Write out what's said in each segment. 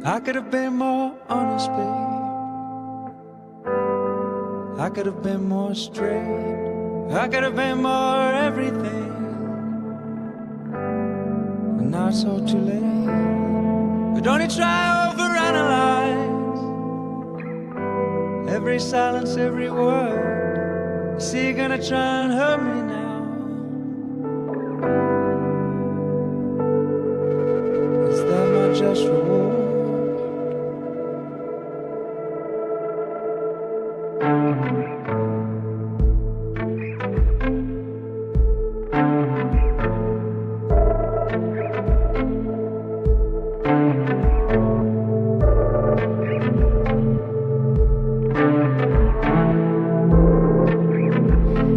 I could have been more honest, babe. I could have been more straight. I could have been more everything. And now it's all too late. But don't you try overanalyze every silence, every word. See, you're gonna try and hurt me now. Is that my just reward?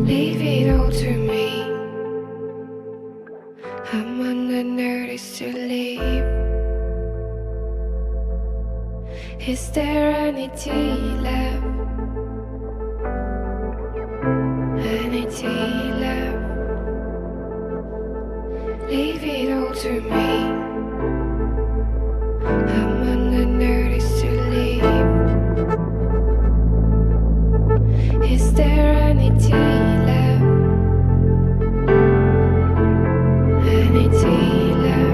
Leave it all to me. I'm on the notice to leave. Is there any tea left? Any tea left? Leave it all to me. I'm on the notice to leave. Is there any tea left? Any tea left?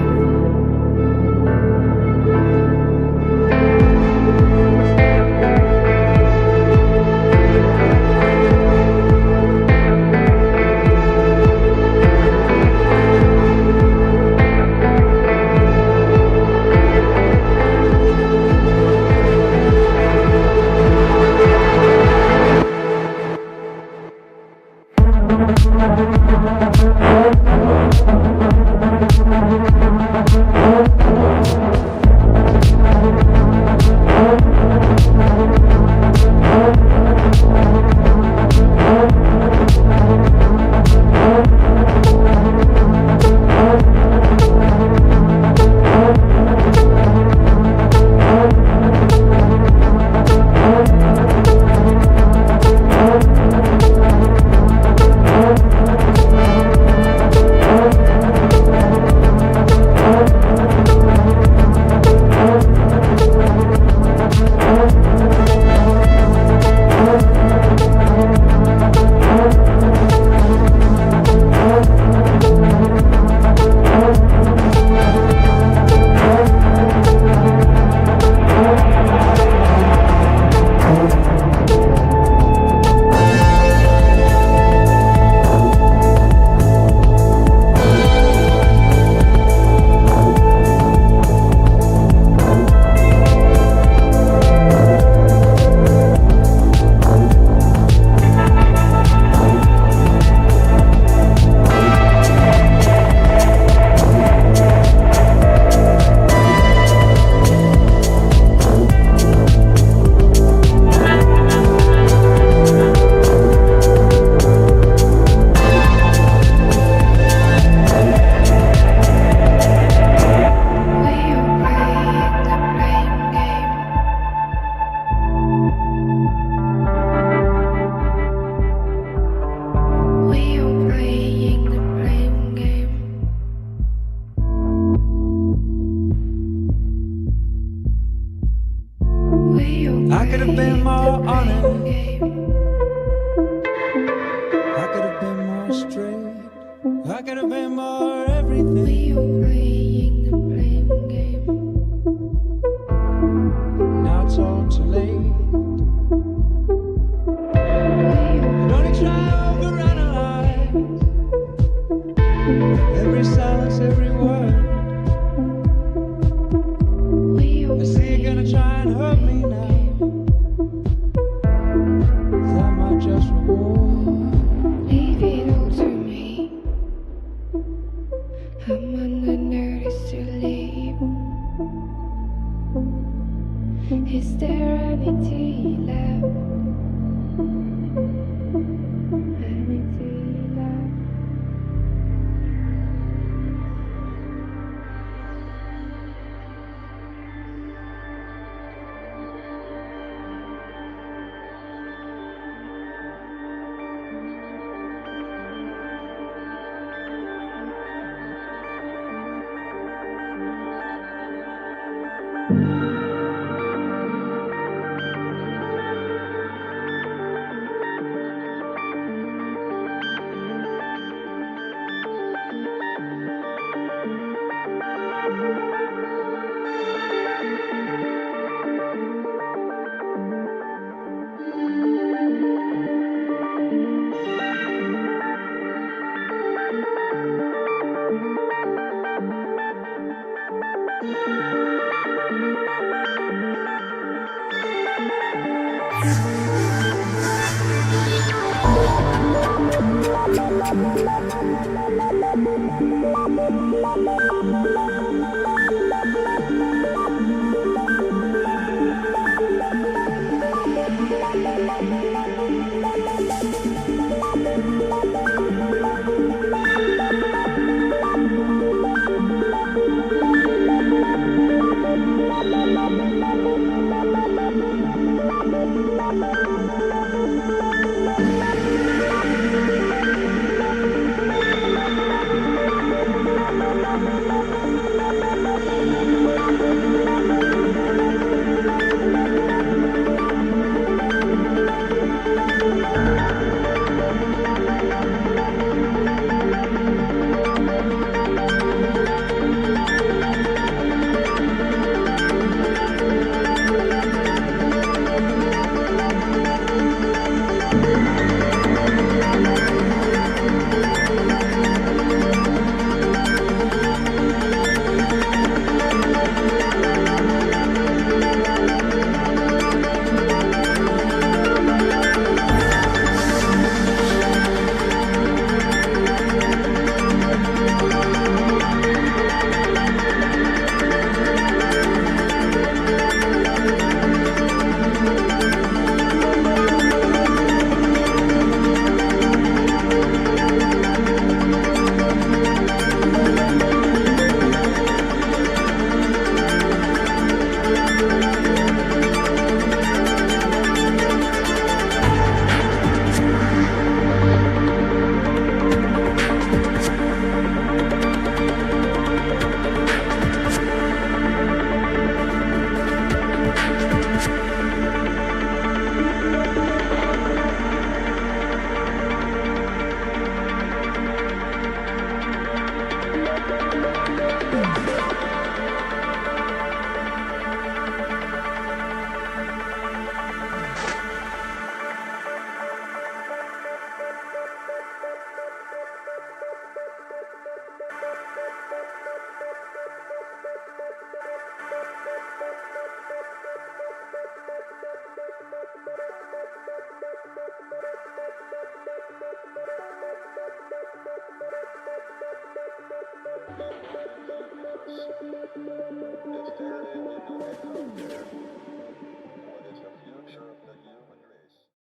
I could have been more honest. I could have been more straight. I could have been more everything. We are playing the blame game. Now it's all too late. Don't you try overanalyze every silence, every word. I see you're gonna try and hurt me now. Is that my just reward? Leave it all to me. I'm on the notice to leave. Is there any tea left? Any tea left?